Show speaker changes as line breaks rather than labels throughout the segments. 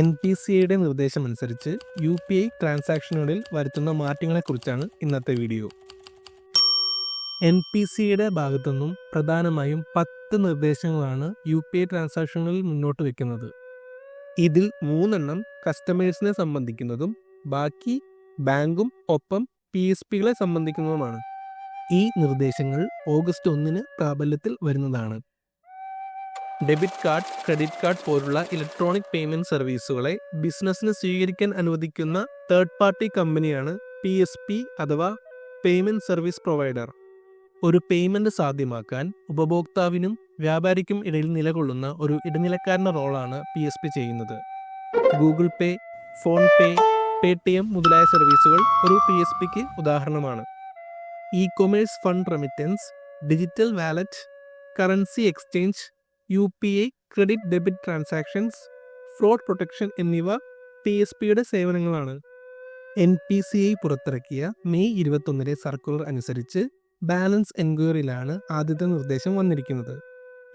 NPCIയുടെ നിർദ്ദേശമനുസരിച്ച് UPI ട്രാൻസാക്ഷനുകളിൽ വരുത്തുന്ന മാറ്റങ്ങളെക്കുറിച്ചാണ് ഇന്നത്തെ വീഡിയോ. NPCIയുടെ ഭാഗത്തുനിന്നും പ്രധാനമായും 10 നിർദ്ദേശങ്ങളാണ് UPI ട്രാൻസാക്ഷനുകളിൽ മുന്നോട്ട് വയ്ക്കുന്നത്. ഇതിൽ 3 എണ്ണം കസ്റ്റമേഴ്സിനെ സംബന്ധിക്കുന്നതും ബാക്കി ബാങ്കും ഒപ്പം PSPകളെ സംബന്ധിക്കുന്നതുമാണ്. ഈ നിർദ്ദേശങ്ങൾ ഓഗസ്റ്റ് 1 പ്രാബല്യത്തിൽ വരുന്നതാണ്. ഡെബിറ്റ് കാർഡ്, ക്രെഡിറ്റ് കാർഡ് പോലുള്ള ഇലക്ട്രോണിക് പേയ്മെൻറ്റ് സർവീസുകളെ ബിസിനസ്സിന് സ്വീകരിക്കാൻ അനുവദിക്കുന്ന തേർഡ് പാർട്ടി കമ്പനിയാണ് PSP അഥവാ പേയ്മെൻറ്റ് സർവീസ് പ്രൊവൈഡർ. ഒരു പേയ്മെൻറ്റ് സാധ്യമാക്കാൻ ഉപഭോക്താവിനും വ്യാപാരിക്കും ഇടയിൽ നിലകൊള്ളുന്ന ഒരു ഇടനിലക്കാരൻ്റെ റോളാണ് PSP ചെയ്യുന്നത്. Google Pay, PhonePe, Paytm മുതലായ സർവീസുകൾ ഒരു PSPക്ക് ഉദാഹരണമാണ്. E-commerce fund remittance, digital wallet, currency exchange, UPI, credit debit transactions, fraud protection എന്നിവ PSPയുടെ സേവനങ്ങളാണ്. NPCI പുറത്തിറക്കിയ മെയ് 21 സർക്കുലർ അനുസരിച്ച് ബാലൻസ് എൻക്വയറിയിലാണ് ആദ്യത്തെ നിർദ്ദേശം വന്നിരിക്കുന്നത്.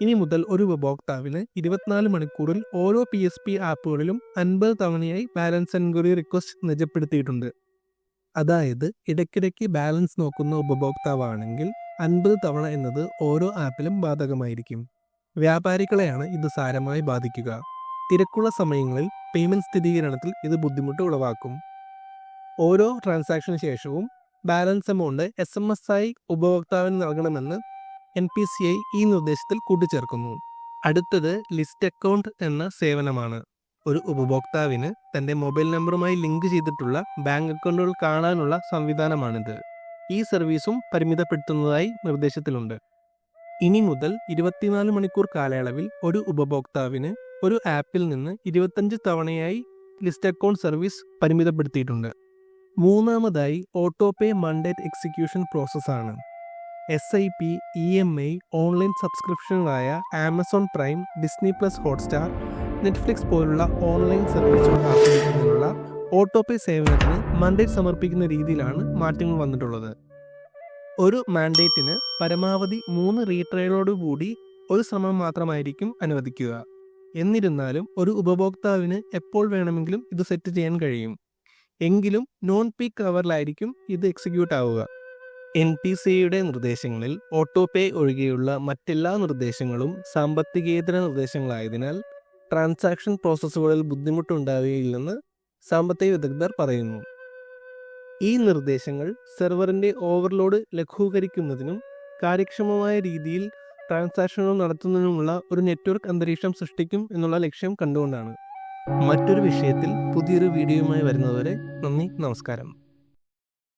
ഇനി മുതൽ ഒരു ഉപഭോക്താവിന് 24 മണിക്കൂറിൽ ഓരോ PSP ആപ്പുകളിലും 50 തവണയായി ബാലൻസ് എൻക്വയറി റിക്വസ്റ്റ് നിജപ്പെടുത്തിയിട്ടുണ്ട്. അതായത് ഇടയ്ക്കിടയ്ക്ക് ബാലൻസ് നോക്കുന്ന ഉപഭോക്താവാണെങ്കിൽ 50 തവണ എന്നത് ഓരോ ആപ്പിലും ബാധകമായിരിക്കും. വ്യാപാരികളെയാണ് ഇത് സാരമായി ബാധിക്കുക. തിരക്കുള്ള സമയങ്ങളിൽ പേയ്മെൻറ്റ് സ്ഥിരീകരണത്തിൽ ഇത് ബുദ്ധിമുട്ട് ഉളവാക്കും. ഓരോ ട്രാൻസാക്ഷന് ശേഷവും ബാലൻസ് എമൗണ്ട് SMS ആയി ഉപഭോക്താവിന് നൽകണമെന്ന് NPCI ഈ നിർദ്ദേശത്തിൽ കൂട്ടിച്ചേർക്കുന്നു. അടുത്തത് ലിസ്റ്റ് അക്കൗണ്ട് എന്ന സേവനമാണ്. ഒരു ഉപഭോക്താവിന് തൻ്റെ മൊബൈൽ നമ്പറുമായി ലിങ്ക് ചെയ്തിട്ടുള്ള ബാങ്ക് അക്കൗണ്ടുകൾ കാണാനുള്ള സംവിധാനമാണിത്. ഈ സർവീസും പരിമിതപ്പെടുത്തുന്നതായി നിർദ്ദേശത്തിലുണ്ട്. ഇനി മുതൽ 24 മണിക്കൂർ കാലയളവിൽ ഒരു ഉപഭോക്താവിന് ഒരു ആപ്പിൽ നിന്ന് 25 തവണയായി ലിസ്റ്റ് അക്കൗണ്ട് സർവീസ് പരിമിതപ്പെടുത്തിയിട്ടുണ്ട്. മൂന്നാമതായി ഓട്ടോ പേ മണ്ടേറ്റ് എക്സിക്യൂഷൻ പ്രോസസ്സാണ്. SIP, EMI, ഓൺലൈൻ സബ്സ്ക്രിപ്ഷനുകളായ Amazon Prime, Disney plus Hotstar, Netflix പോലുള്ള ഓൺലൈൻ സർവീസുകൾ ആസ്വദിക്കുന്നതിനുള്ള ഓട്ടോ പേ സേവനത്തിന് മണ്ടേറ്റ് സമർപ്പിക്കുന്ന രീതിയിലാണ് മാറ്റങ്ങൾ വന്നിട്ടുള്ളത്. ഒരു മാൻഡേറ്റിന് പരമാവധി 3 റീട്രയലോടുകൂടി ഒരു ശ്രമം മാത്രമായിരിക്കും അനുവദിക്കുക. എന്നിരുന്നാലും ഒരു ഉപഭോക്താവിന് എപ്പോൾ വേണമെങ്കിലും ഇത് സെറ്റ് ചെയ്യാൻ കഴിയും. എങ്കിലും നോൺ പീക്ക് അവറിലായിരിക്കും ഇത് എക്സിക്യൂട്ട് ആവുക. NPCIയുടെ നിർദ്ദേശങ്ങളിൽ ഓട്ടോ പേ ഒഴികെയുള്ള മറ്റെല്ലാ നിർദ്ദേശങ്ങളും സാമ്പത്തികേതര നിർദ്ദേശങ്ങളായതിനാൽ ട്രാൻസാക്ഷൻ പ്രോസസ്സുകളിൽ ബുദ്ധിമുട്ടുണ്ടാവുകയില്ലെന്ന് സാമ്പത്തിക വിദഗ്ധർ പറയുന്നു. ഈ നിർദ്ദേശങ്ങൾ സെർവറിൻ്റെ ഓവർലോഡ് ലഘൂകരിക്കുന്നതിനും കാര്യക്ഷമമായ രീതിയിൽ ട്രാൻസാക്ഷനുകൾ നടത്തുന്നതിനുമുള്ള ഒരു നെറ്റ്വർക്ക് അന്തരീക്ഷം സൃഷ്ടിക്കും എന്നുള്ള ലക്ഷ്യം കണ്ടുകൊണ്ടാണ്. മറ്റൊരു വിഷയത്തിൽ പുതിയൊരു വീഡിയോയുമായി വരുന്നതുവരെ നന്ദി, നമസ്കാരം.